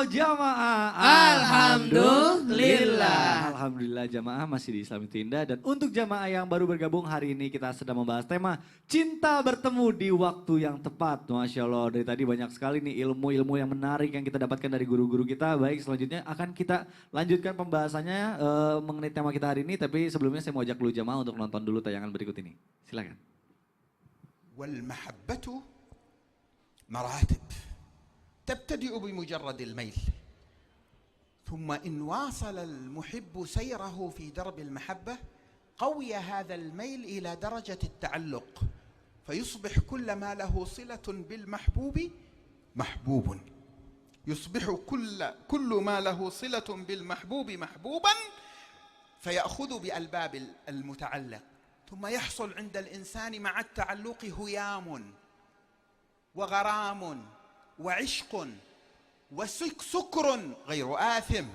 jamaah. Alhamdulillah. Alhamdulillah jamaah masih di Islam itu Indah. Dan untuk jamaah yang baru bergabung hari ini kita sedang membahas tema cinta bertemu di waktu yang tepat. Masya Allah dari tadi banyak sekali nih ilmu-ilmu yang menarik yang kita dapatkan dari guru-guru kita. Baik selanjutnya akan kita lanjutkan pembahasannya mengenai tema kita hari ini. Tapi sebelumnya saya mau ajak dulu jamaah untuk nonton dulu tayangan berikut ini. Silakan. والمحبة مراتب تبتدئ بمجرد الميل ثم إن واصل المحب سيره في درب المحبة قوي هذا الميل إلى درجة التعلق فيصبح كل ما له صلة بالمحبوب محبوب يصبح كل ما له صلة بالمحبوب محبوبا فيأخذ بألباب المتعلق ثم يحصل عند الإنسان مع التعلق هيام وغرام وعشق وسكر غير آثم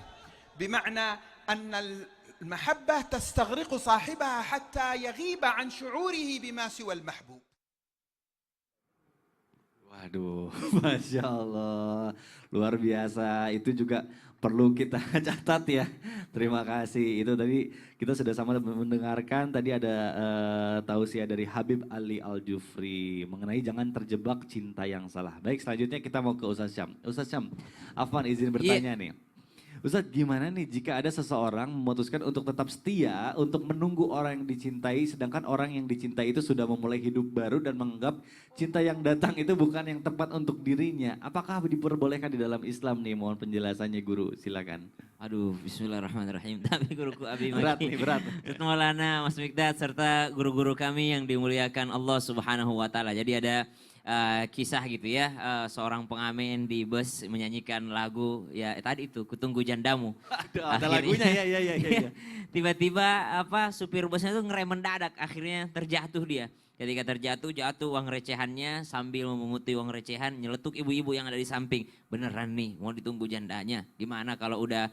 بمعنى أن المحبة تستغرق صاحبها حتى يغيب عن شعوره بما سوى المحبوب. Waduh, Masya Allah, luar biasa. Itu juga perlu kita catat ya. Terima kasih. Itu tadi kita sudah sama mendengarkan, tadi ada tausiah dari Habib Ali Al-Jufri mengenai jangan terjebak cinta yang salah. Baik, selanjutnya kita mau ke Ustaz Syam. Ustaz Syam, Afwan izin bertanya nih. Ustaz, gimana nih jika ada seseorang memutuskan untuk tetap setia, untuk menunggu orang yang dicintai, sedangkan orang yang dicintai itu sudah memulai hidup baru dan menganggap cinta yang datang itu bukan yang tepat untuk dirinya. Apakah diperbolehkan di dalam Islam nih? Mohon penjelasannya guru, silakan. Aduh, bismillahirrahmanirrahim. Tapi guruku Abi Maki. Berat nih, berat. Ustaz Maulana, Mas Mikdad, serta guru-guru kami yang dimuliakan Allah Subhanahu wa Ta'ala. Jadi ada kisah gitu ya, seorang pengamen di bus menyanyikan lagu ya tadi itu Kutunggu Jandamu. Ada lagunya ya. Tiba-tiba supir busnya itu ngerem mendadak, akhirnya terjatuh dia. Ketika jatuh uang recehannya sambil memunguti uang recehan nyeletuk ibu-ibu yang ada di samping. Beneran nih mau ditunggu jandanya. Gimana kalau udah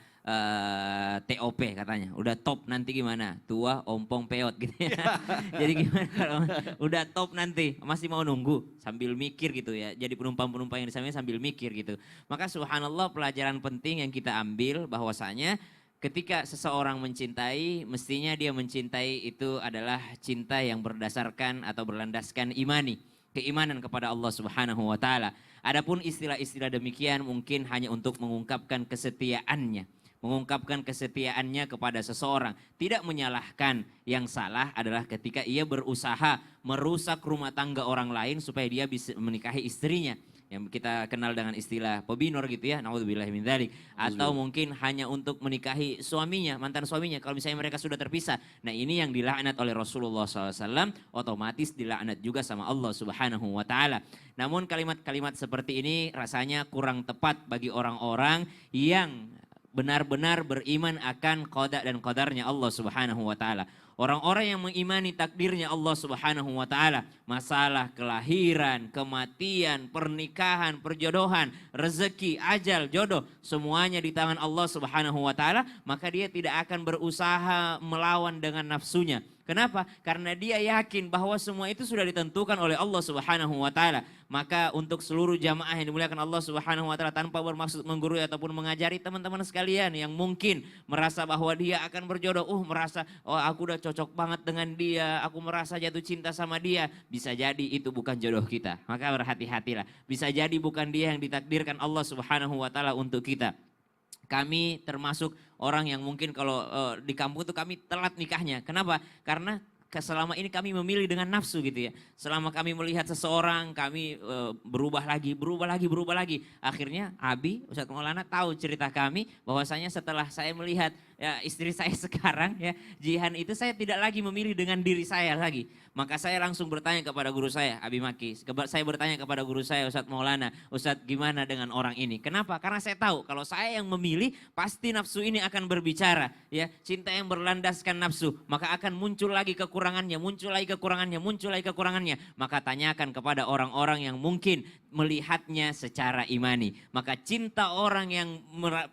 TOP katanya. Udah top nanti gimana? Tua ompong peot gitu ya. Jadi gimana kalau udah top nanti masih mau nunggu sambil mikir gitu ya. Jadi penumpang-penumpang yang di samping sambil mikir gitu. Maka subhanallah pelajaran penting yang kita ambil bahwasanya ketika seseorang mencintai, mestinya dia mencintai itu adalah cinta yang berdasarkan atau berlandaskan imani, keimanan kepada Allah Subhanahu wa Ta'ala. Adapun istilah-istilah demikian mungkin hanya untuk mengungkapkan kesetiaannya kepada seseorang. Tidak menyalahkan, yang salah adalah ketika ia berusaha merusak rumah tangga orang lain supaya dia bisa menikahi istrinya. Yang kita kenal dengan istilah pebinor gitu ya, naudzubillahi min dzalik. Atau mungkin hanya untuk menikahi suaminya, mantan suaminya kalau misalnya mereka sudah terpisah. Nah ini yang dilaknat oleh Rasulullah SAW, otomatis dilaknat juga sama Allah Subhanahu wa Ta'ala. Namun kalimat-kalimat seperti ini rasanya kurang tepat bagi orang-orang yang benar-benar beriman akan qada dan qadarnya Allah Subhanahu wa Ta'ala. Orang-orang yang mengimani takdirnya Allah Subhanahu wa Ta'ala, masalah kelahiran, kematian, pernikahan, perjodohan, rezeki, ajal, jodoh, semuanya di tangan Allah Subhanahu wa Ta'ala, maka dia tidak akan berusaha melawan dengan nafsunya. Kenapa? Karena dia yakin bahwa semua itu sudah ditentukan oleh Allah Subhanahu wa Ta'ala. Maka untuk seluruh jamaah yang dimuliakan Allah Subhanahu wa Ta'ala, tanpa bermaksud menggurui ataupun mengajari teman-teman sekalian yang mungkin merasa bahwa dia akan berjodoh, merasa aku udah cocok banget dengan dia, aku merasa jatuh cinta sama dia, bisa jadi itu bukan jodoh kita. Maka berhati-hatilah. Bisa jadi bukan dia yang ditakdirkan Allah Subhanahu wa Ta'ala untuk kita. Kami termasuk orang yang mungkin kalau di kampung itu kami telat nikahnya. Kenapa? Karena selama ini kami memilih dengan nafsu gitu ya. Selama kami melihat seseorang, kami berubah lagi. Akhirnya Abi, Ustaz Maulana tahu cerita kami bahwasanya setelah saya melihat ya, istri saya sekarang ya, Jihan itu saya tidak lagi memilih dengan diri saya lagi. Maka saya langsung bertanya kepada guru saya, Abi Maki. Saya bertanya kepada guru saya, Ustaz Maulana, Ustaz gimana dengan orang ini? Kenapa? Karena saya tahu kalau saya yang memilih, pasti nafsu ini akan berbicara. Ya, cinta yang berlandaskan nafsu, maka akan muncul lagi kekurangannya. Maka tanyakan kepada orang-orang yang mungkin melihatnya secara imani. Maka cinta orang yang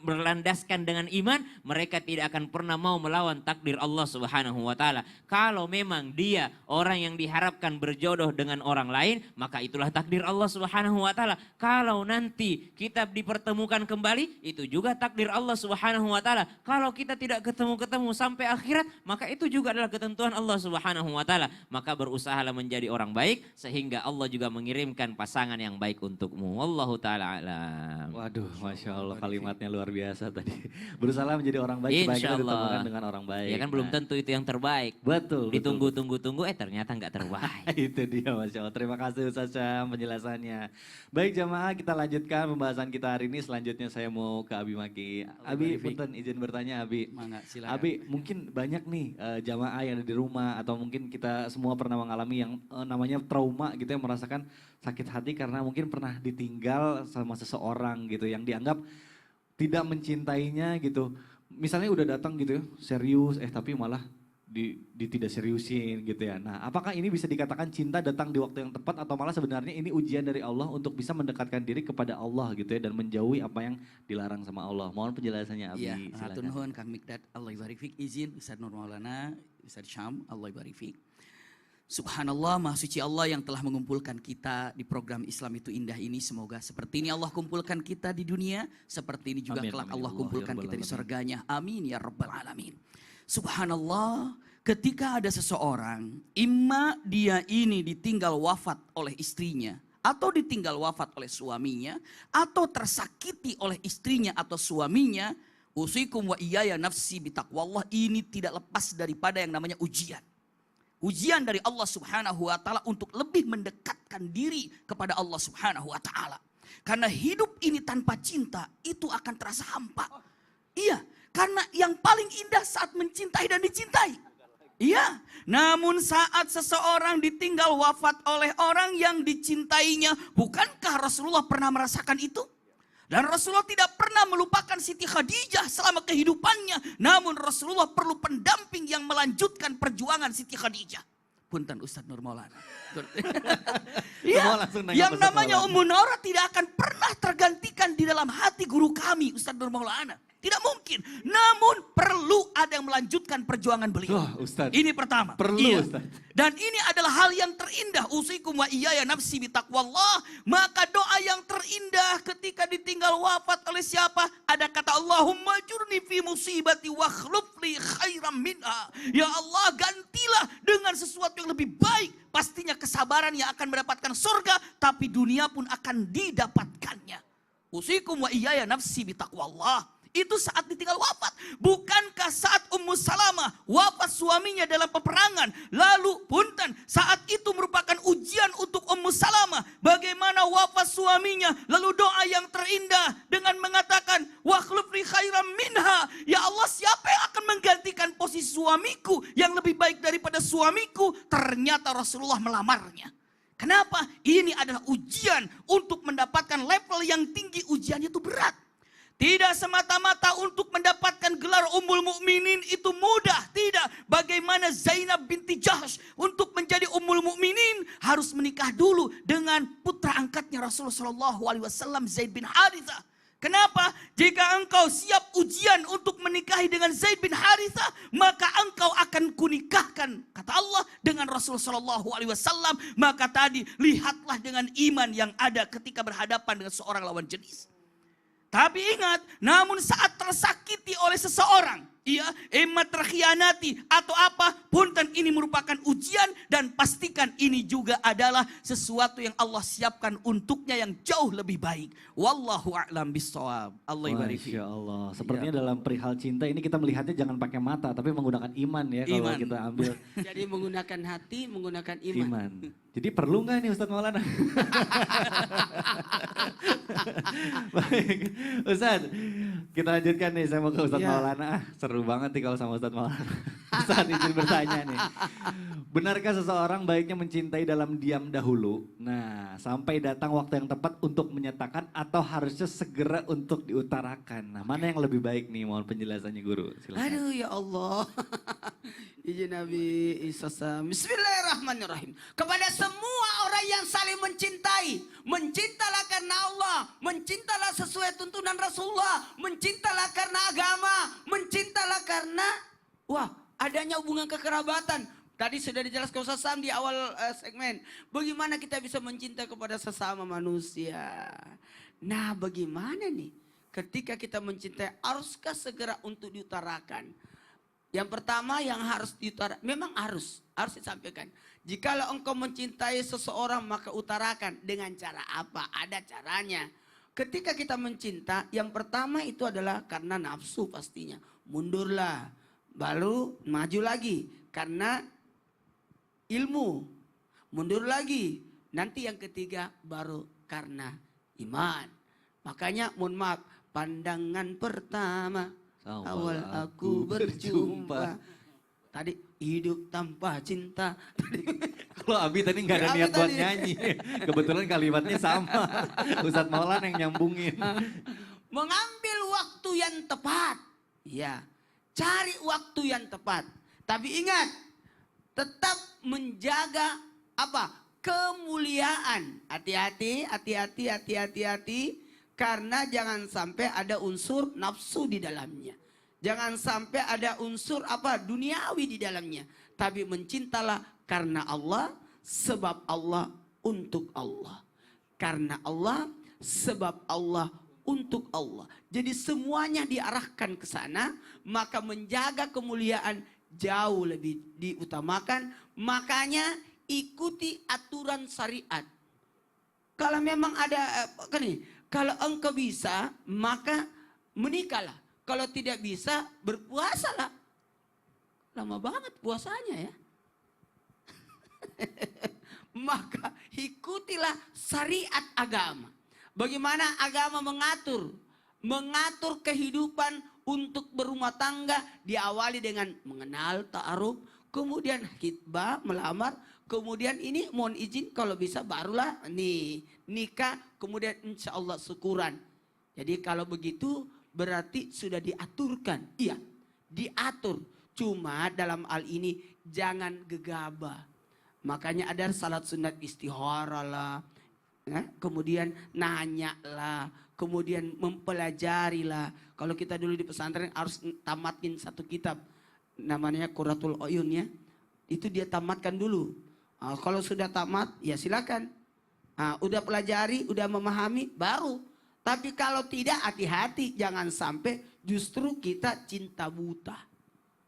berlandaskan dengan iman, mereka tidak akan pernah mau melawan takdir Allah Subhanahu wa taala. Kalau memang dia orang yang diharapkan berjodoh dengan orang lain, maka itulah takdir Allah Subhanahu wa taala. Kalau nanti kita dipertemukan kembali, itu juga takdir Allah Subhanahu wa taala. Kalau kita tidak ketemu-ketemu sampai akhirat, maka itu juga adalah ketentuan Allah Subhanahu wa taala. Maka berusahalah menjadi orang baik sehingga Allah juga mengirimkan pasangan yang baik untukmu. Wallahu taala alam. Waduh, Masya Allah kalimatnya luar biasa tadi. Berusaha menjadi orang baik supaya Insya kita Allah. ditemukan dengan orang baik. Ya kan belum Nah, tentu itu yang terbaik. Betul. Ditunggu-tunggu-tunggu ternyata nggak terbaik. Itu dia Masya Allah. Terima kasih Ustaz Syam penjelasannya. Baik jamaah, kita lanjutkan pembahasan kita hari ini. Selanjutnya saya mau ke Abi Maki. Abi, punten izin bertanya Abi. Mangga, silakan. Abi, mungkin banyak nih jamaah yang ada di rumah atau mungkin kita semua pernah mengalami yang namanya trauma gitu, yang merasakan sakit hati karena mungkin pernah ditinggal sama seseorang gitu yang dianggap tidak mencintainya gitu. Misalnya udah datang gitu ya, serius, tapi malah di tidak seriusin gitu ya. Nah, apakah ini bisa dikatakan cinta datang di waktu yang tepat atau malah sebenarnya ini ujian dari Allah untuk bisa mendekatkan diri kepada Allah gitu ya dan menjauhi apa yang dilarang sama Allah. Mohon penjelasannya Abi. Iya, Silakan. hatur nuhun Kang Mikdad, Allah ibarik fik. Izin Ustaz Nur Maulana, Ustaz Syam, Allah ibarik fik. Subhanallah, Maha Suci Allah yang telah mengumpulkan kita di program Islam itu indah ini. Semoga seperti ini Allah kumpulkan kita di dunia, seperti ini juga Amin, kelak amin, Allah Allah, kumpulkan ya kita di Rabbal surganya. Amin ya Rabbal Alamin. Subhanallah, ketika ada seseorang, imma dia ini ditinggal wafat oleh istrinya, atau ditinggal wafat oleh suaminya, atau tersakiti oleh istrinya atau suaminya, usikum wa iyaya nafsi bitaqwallah, ini tidak lepas daripada yang namanya ujian. Ujian dari Allah Subhanahu wa taala untuk lebih mendekatkan diri kepada Allah Subhanahu wa taala. Karena hidup ini tanpa cinta itu akan terasa hampa. Iya, karena yang paling indah saat mencintai dan dicintai. Iya, namun saat seseorang ditinggal wafat oleh orang yang dicintainya, bukankah Rasulullah pernah merasakan itu? Dan Rasulullah tidak pernah melupakan Siti Khadijah selama kehidupannya. Namun Rasulullah perlu pendamping yang melanjutkan perjuangan Siti Khadijah. Punten Ustadz Nur Maulana. Iya, yang namanya Ummu Nora tidak akan pernah tergantikan di dalam hati guru kami Ustadz Nur Maulana. Tidak mungkin. Namun perlu ada yang melanjutkan perjuangan beliau. Wah, Ustadz. Ini pertama. Perlu, Iya. Ustadz. Dan ini adalah hal yang terindah. Usikum wa iyaya nafsi bitaqwallah. Maka doa yang terindah ketika ditinggal wafat oleh siapa? Ada kata Allahumma jurni fi musibati wa khlufli khairam minha. Ya Allah, gantilah dengan sesuatu yang lebih baik. Pastinya kesabaran yang akan mendapatkan surga, tapi dunia pun akan didapatkannya. Usikum wa iyaya nafsi bitaqwallah. Itu saat ditinggal wafat. Bukankah saat Ummu Salamah wafat suaminya dalam peperangan. Lalu punten, saat itu merupakan ujian untuk Ummu Salamah. Bagaimana wafat suaminya. Lalu doa yang terindah dengan mengatakan, wa khlufli khairam minha. Ya Allah, siapa yang akan menggantikan posisi suamiku yang lebih baik daripada suamiku. Ternyata Rasulullah melamarnya. Kenapa? Ini adalah ujian untuk mendapatkan level yang tinggi. Ujiannya itu berat. Tidak semata-mata untuk mendapatkan gelar Ummul Mukminin itu mudah. Tidak. Bagaimana Zainab binti Jahsh untuk menjadi Ummul Mukminin harus menikah dulu dengan putra angkatnya Rasulullah SAW, Zaid bin Harithah. Kenapa? Jika engkau siap ujian untuk menikahi dengan Zaid bin Harithah, maka engkau akan kunikahkan, kata Allah, dengan Rasulullah SAW. Maka tadi lihatlah dengan iman yang ada ketika berhadapan dengan seorang lawan jenis. Tapi ingat, namun saat tersakiti oleh seseorang, emat terkhianati atau apa, punten ini merupakan ujian dan pastikan ini juga adalah sesuatu yang Allah siapkan untuknya yang jauh lebih baik. Wallahu a'lam bishawab. Allah ibarik fiik. Masya Allah. Sepertinya dalam perihal cinta ini kita melihatnya jangan pakai mata, tapi menggunakan iman ya kalau Iman. kita ambil Jadi menggunakan hati, menggunakan iman. iman. Jadi perlu nggak nih Ustadz Maulana? Baik, Ustadz, kita lanjutkan nih. Saya mau ke Ustadz Ya. Maulana. Seru banget nih kalau sama Ustadz Maulana. Ustadz izin bertanya nih. Benarkah seseorang baiknya mencintai dalam diam dahulu? Nah, sampai datang waktu yang tepat untuk menyatakan atau harusnya segera untuk diutarakan. Nah, mana yang lebih baik nih? Mohon penjelasannya Guru. Silakan. Aduh ya Allah. Izin Nabi Isa. Bismillahirrahmanirrahim. Kepada semua orang yang saling mencintai. Mencintalah karena Allah. Mencintalah sesuai tuntunan Rasulullah. Mencintalah karena agama. Mencintalah karena karena adanya hubungan kekerabatan. Tadi sudah dijelaskan Ustaz Sam di awal segmen. Bagaimana kita bisa mencinta kepada sesama manusia. Nah bagaimana nih ketika kita mencintai, haruskah segera untuk diutarakan? Yang pertama yang harus diutarakan, memang harus disampaikan. Jikalau engkau mencintai seseorang maka utarakan. Dengan cara apa? Ada caranya. Ketika kita mencinta, yang pertama itu adalah karena nafsu pastinya. Mundurlah, baru maju lagi. Karena ilmu, mundur lagi. Nanti yang ketiga baru karena iman. Makanya mohon maaf, pandangan pertama awal aku berjumpa. Tadi hidup tanpa cinta. Kalau Abi tadi nggak ada Abi niat buat tadi. nyanyi. Kebetulan kalimatnya sama. Ustadz Maulan yang nyambungin. Mengambil waktu yang tepat. Ya, cari waktu yang tepat. Tapi ingat, tetap menjaga apa? Kemuliaan. Hati-hati. Karena jangan sampai ada unsur nafsu di dalamnya. Jangan sampai ada unsur duniawi di dalamnya. Tapi mencintalah karena Allah, sebab Allah, untuk Allah. Karena Allah, sebab Allah, untuk Allah. Jadi semuanya diarahkan ke sana, maka menjaga kemuliaan jauh lebih diutamakan. Makanya ikuti aturan syariat. Kalau memang ada, kalau engkau bisa, maka menikahlah. Kalau tidak bisa, berpuasalah. Lama banget puasanya ya. Maka ikutilah syariat agama. Bagaimana agama mengatur kehidupan untuk berumah tangga, diawali dengan mengenal ta'aruf, kemudian khitbah, melamar, kemudian ini mohon izin kalau bisa barulah nikah, kemudian insya Allah syukuran. Jadi kalau begitu berarti sudah diaturkan. Iya, diatur. Cuma dalam hal ini jangan gegabah. Makanya ada salat sunat istihara lah. Kemudian nanya lah. Kemudian mempelajari lah. Kalau kita dulu di pesantren harus tamatin satu kitab. Namanya Qurratul Uyun ya. Itu dia tamatkan dulu. Kalau sudah tamat ya silakan. Udah pelajari, udah memahami, baru. Tapi kalau tidak, hati-hati. Jangan sampai justru kita cinta buta.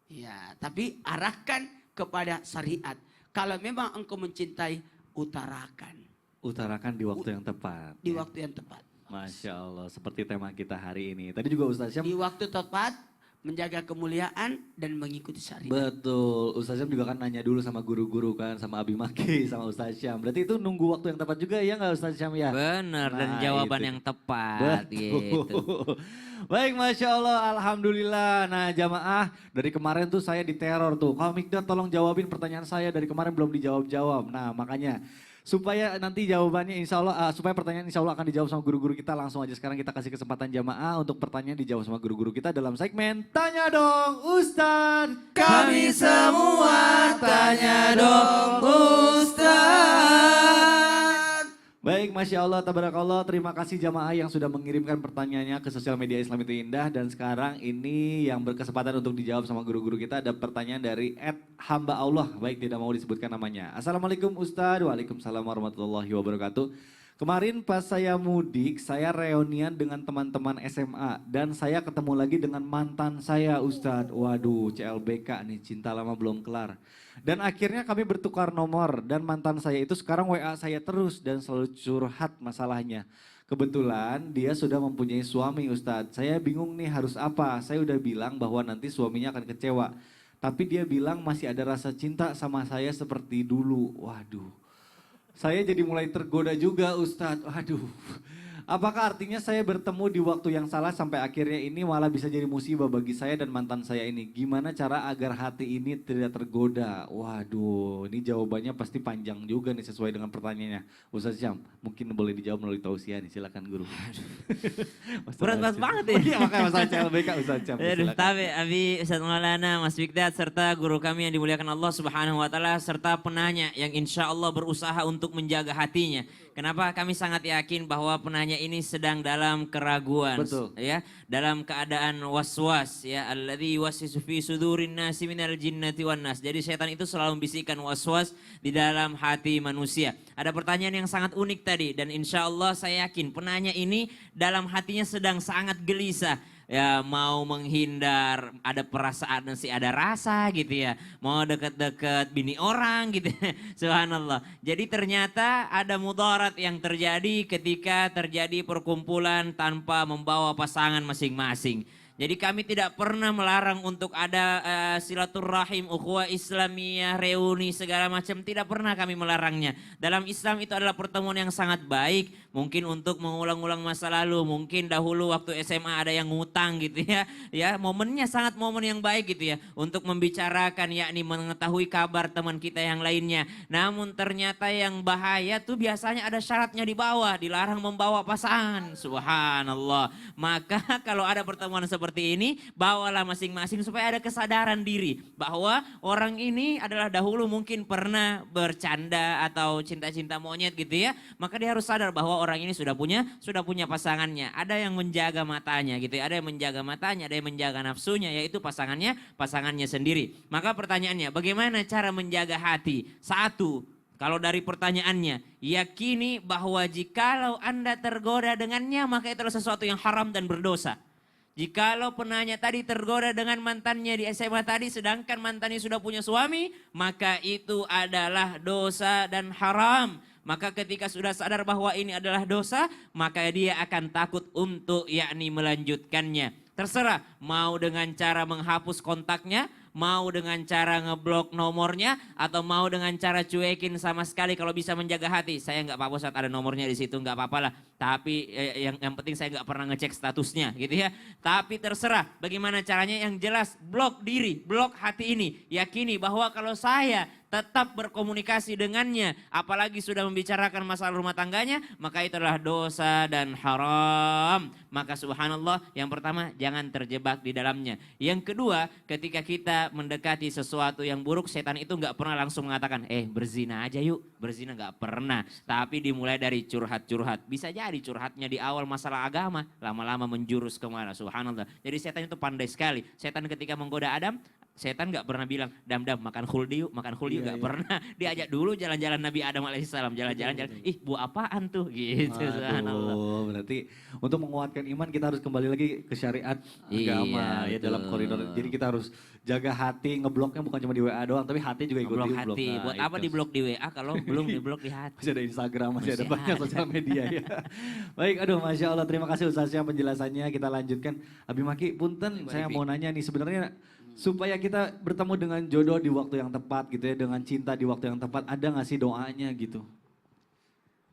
Ya, tapi arahkan kepada syariat. Kalau memang engkau mencintai, utarakan. Utarakan di waktu yang tepat. Di waktu yang tepat. Masya Allah, seperti tema kita hari ini. Tadi juga Ustaz Syam. Di waktu tepat, menjaga kemuliaan dan mengikuti syariat. Betul, Ustaz Syam juga kan nanya dulu sama guru-guru kan, sama Abi Maki, sama Ustaz Syam. Berarti itu nunggu waktu yang tepat juga ya nggak Ustaz Syam ya? Benar, dan Nah, jawaban itu. yang tepat. Betul. Gitu. Baik, Masya Allah, Alhamdulillah. Nah jamaah, dari kemarin tuh saya diteror tuh. Kalau Mikdad tolong jawabin pertanyaan saya, dari kemarin belum dijawab-jawab. Nah makanya, supaya nanti jawabannya insya Allah, supaya pertanyaan insya Allah akan dijawab sama guru-guru kita, langsung aja sekarang kita kasih kesempatan jamaah untuk pertanyaan dijawab sama guru-guru kita dalam segmen Tanya Dong Ustadz. Kami semua tanya dong Ustaz. Baik, Masya Allah, Tabarakallah. Terima kasih jamaah yang sudah mengirimkan pertanyaannya ke sosial media Islam itu Indah. Dan sekarang ini yang berkesempatan untuk dijawab sama guru-guru kita ada pertanyaan dari @hamba Allah. Baik, tidak mau disebutkan namanya. Assalamualaikum Ustadz. Waalaikumsalam warahmatullahi wabarakatuh. Kemarin pas saya mudik, saya reunian dengan teman-teman SMA. Dan saya ketemu lagi dengan mantan saya Ustadz. Waduh, CLBK nih, cinta lama belum kelar. Dan akhirnya kami bertukar nomor dan mantan saya itu sekarang WA saya terus dan selalu curhat masalahnya. Kebetulan dia sudah mempunyai suami Ustadz. Saya bingung nih harus apa. Saya udah bilang bahwa nanti suaminya akan kecewa. Tapi dia bilang masih ada rasa cinta sama saya seperti dulu. Waduh. Saya jadi mulai tergoda juga Ustadz. Waduh. Apakah artinya saya bertemu di waktu yang salah sampai akhirnya ini malah bisa jadi musibah bagi saya dan mantan saya ini. Gimana cara agar hati ini tidak tergoda? Waduh, ini jawabannya pasti panjang juga nih sesuai dengan pertanyaannya. Ustaz Syam, mungkin boleh dijawab melalui tausiah nih, silakan guru. Berat banget ya. Iya makanya masalah CLBK Ustaz Syam. Aduh, Silakan. tapi Abi Ustaz Maulana, Mas Mikdad, serta guru kami yang dimuliakan Allah Subhanahu wa Ta'ala, serta penanya yang insya Allah berusaha untuk menjaga hatinya. Kenapa kami sangat yakin bahwa penanya hambanya ini sedang dalam keraguan, Betul. ya, dalam keadaan was-was, ya, alladzi yuwaswisu fi sudurin nasi minal jinnati wan nas. Jadi setan itu selalu membisikkan was-was di dalam hati manusia. Ada pertanyaan yang sangat unik tadi dan insya Allah saya yakin penanya ini dalam hatinya sedang sangat gelisah. Ya mau menghindar, ada perasaan sih, ada rasa gitu ya. Mau deket-deket bini orang gitu. Subhanallah. Jadi ternyata ada mudarat yang terjadi ketika terjadi perkumpulan tanpa membawa pasangan masing-masing. Jadi kami tidak pernah melarang untuk ada silaturahim, ukhuwah Islamiyah, reuni segala macam. Tidak pernah kami melarangnya. Dalam Islam itu adalah pertemuan yang sangat baik. Mungkin untuk mengulang-ulang masa lalu. Mungkin dahulu waktu SMA ada yang ngutang gitu ya. Ya, momennya sangat momen yang baik gitu ya. Untuk membicarakan yakni mengetahui kabar teman kita yang lainnya. Namun ternyata yang bahaya tuh biasanya ada syaratnya di bawah. Dilarang membawa pasangan. Subhanallah. Maka kalau ada pertemuan seperti ini, bawalah masing-masing supaya ada kesadaran diri bahwa orang ini adalah dahulu mungkin pernah bercanda atau cinta-cinta monyet gitu ya. Maka dia harus sadar bahwa orang ini sudah punya pasangannya. Ada yang menjaga matanya gitu ya, ada yang menjaga matanya, ada yang menjaga nafsunya, yaitu pasangannya sendiri. Maka pertanyaannya, bagaimana cara menjaga hati? Satu, kalau dari pertanyaannya, yakini bahwa jikalau Anda tergoda dengannya, maka itu adalah sesuatu yang haram dan berdosa. Jikalau penanya tadi tergoda dengan mantannya di SMA tadi, sedangkan mantannya sudah punya suami, maka itu adalah dosa dan haram. Maka ketika sudah sadar bahwa ini adalah dosa, maka dia akan takut untuk yakni melanjutkannya. Terserah, mau dengan cara menghapus kontaknya, mau dengan cara ngeblok nomornya, atau mau dengan cara cuekin sama sekali kalau bisa menjaga hati. Saya nggak apa-apa saat ada nomornya di situ, nggak apa-apa lah. Tapi yang penting saya nggak pernah ngecek statusnya gitu ya. Tapi terserah bagaimana caranya, yang jelas blok diri, blok hati ini. Yakini bahwa kalau saya tetap berkomunikasi dengannya, apalagi sudah membicarakan masalah rumah tangganya, maka itu adalah dosa dan haram. Maka subhanallah, yang pertama jangan terjebak di dalamnya. Yang kedua, ketika kita mendekati sesuatu yang buruk, setan itu nggak pernah langsung mengatakan, berzina aja yuk, berzina nggak pernah. Tapi dimulai dari curhat-curhat. Bisa jadi curhatnya di awal masalah agama, lama-lama menjurus kemana, subhanallah. Jadi setan itu pandai sekali. Setan ketika menggoda Adam, setan nggak pernah bilang, dam makan khuldi yuk, nggak pernah. Diajak dulu jalan-jalan Nabi Adam alaihissalam, jalan-jalan, buah apaan tuh gitu. Subhanallah. Berarti untuk menguatkan iman kita harus kembali lagi ke syariat agama ya, dalam koridor. Jadi kita harus jaga hati, ngebloknya bukan cuma di WA doang, tapi hati juga ikut Ngeblok diblok. hati. Nah, Buat apa itu. diblok di WA kalau belum diblok di hati? Masih ada Instagram, masih ada Masih banyak ada. sosial media ya. Baik, aduh Masya Allah, terima kasih Ustaz Syam penjelasannya. Kita lanjutkan. Abi Maki, punten saya mau nanya nih, sebenarnya supaya kita bertemu dengan jodoh di waktu yang tepat gitu ya, dengan cinta di waktu yang tepat, ada gak sih doanya gitu?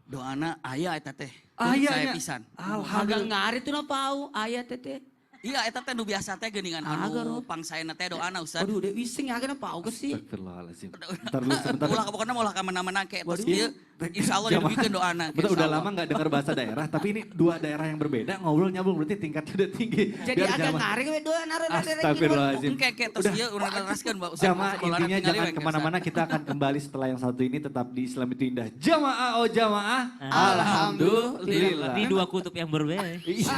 Doana aya eta teh. Ayahnya. Saya pisan. Agak ngari tuh na pau ayat tete. Iya eta teh nu biasa teh geuningan Agar, anu pangsaena teh doana Ustaz. Aduh, dek wising agak pau ke sih. Astagfirullahaladzim. Bentar dulu, sebentar. Ulah pokoknya ulah ka mana-mana ke terus Waduh. ieu insyaallah dibikeun doana. Betul, udah lama gak dengar bahasa daerah, tapi ini dua daerah yang berbeda, ngobrol nyambung berarti tingkatnya udah tinggi. Jadi Biar agak jamaah- ngari we doa naro Astagfirullahaladzim. Engke ke terus ieu urang teraskeun Mbak. Jamaah intinya jangan kemana-mana, kita akan kembali setelah yang satu ini, tetap di Islam itu indah. Jamaah, oh jamaah. Alhamdulillah. Di dua kutub yang berbeda. Iya.